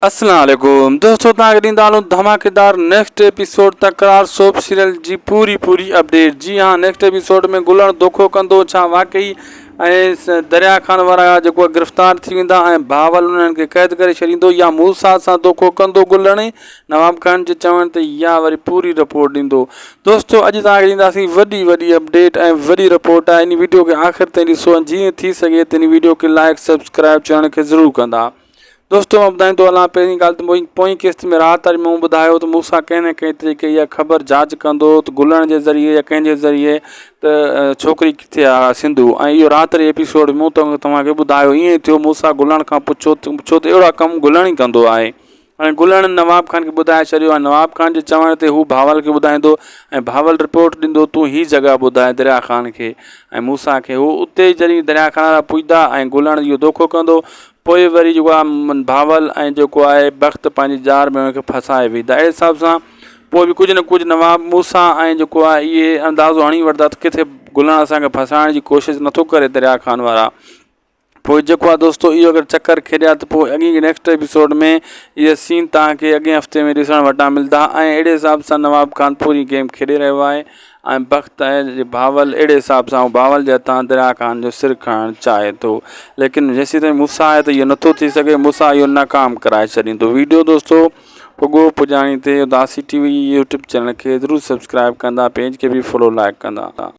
अस्सलाम वालेकुम दोस्तों, तव्हांखे ॾींदा हलूं धमाकेदार नेक्स्ट एपिसोड तकरार सोप सीरियल जी पूरी अपडेट। जी हाँ, नेक्स्ट एपिसोड में गुलण धोखो कंदो छा वाकई ऐं दरिया खान वारा जेको गिरफ़्तार थी वेंदा ऐं भावल उन्हनि खे क़ैद करे छॾींदो, या मूसा सां धोखो कंदो गुलण नवाब खान जे चवण ते, या वरी पूरी रिपोर्ट ॾींदो। दोस्तों अॼु तव्हांखे ॾींदासीं वॾी अपडेट ऐं वॾी रिपोर्ट आहे। इन वीडियो खे आख़िर ताईं ॾिसो, जीअं थी सघे त इन वीडियो खे लाइक सब्सक्राइब चवण खे ज़रूरु कंदा। दोस्तों मां ॿुधाईंदो हलां, पहिरीं ॻाल्हि त पोइ किस्त में राति वारी मूं ॿुधायो त मूसा कंहिं न कंहिं तरीक़े इहा ख़बर जांच कंदो त गुलण जे ज़रिए या कंहिंजे ज़रिए त छोकिरी किथे आहे सिंधु। ऐं इहो राति वारी एपिसोड मूं तव्हांखे ॿुधायो। ईअं ई थियो, मूसा गुलण खां पुछो छो त अहिड़ा कमु गुलण ई कंदो आहे। ऐं गुलण नवाब खान खे ॿुधाए छॾियो आहे। नवाब खान जे चवण ते हू भावल खे ॿुधाईंदो ऐं भावल रिपोर्ट ॾींदो, तूं हीअ जॻह ॿुधाए दरिया खान खे ऐं मूसा खे। हू उते जॾहिं दरिया खान वारा पुॼंदा ऐं गुलण इहो धोखो कंदो, पोइ वरी जेको आहे भावल ऐं जेको आहे बख़्त पंहिंजी जार में हुनखे फसाए वेंदा। अहिड़े हिसाब सां पोइ बि कुझु न कुझु नवाब मूसा ऐं जेको आहे इहे अंदाज़ो हणी वठंदा त किथे गुलण असांखे फसाइण जी कोशिशि नथो करे दरिया खान वारा। पोइ जेको आहे दोस्तों, इहो अगरि चकर खेॾिया त पोइ अॻे नेक्स्ट एपिसोड में इहे सीन तव्हांखे अॻे हफ़्ते में ॾिसण वटां मिलंदा। ऐं अहिड़े हिसाब सां नवाब खान पूरी गेम खेॾे रहियो आहे ऐं बख़्त ऐं भावल अहिड़े हिसाब सां भावल जे हथां दरिया खान जो सिर खणणु चाहे थो। लेकिन जेसीं ताईं मूसा आहे त इहो नथो थी सघे, मूसा इहो नाकाम कराए छॾींदो। वीडियो दोस्तों पुॻो पुॼाणी ते उदासी TV यूट्यूब चैनल खे ज़रूरु सब्सक्राइब कंदा, पेज खे बि फॉलो लाइक कंदा।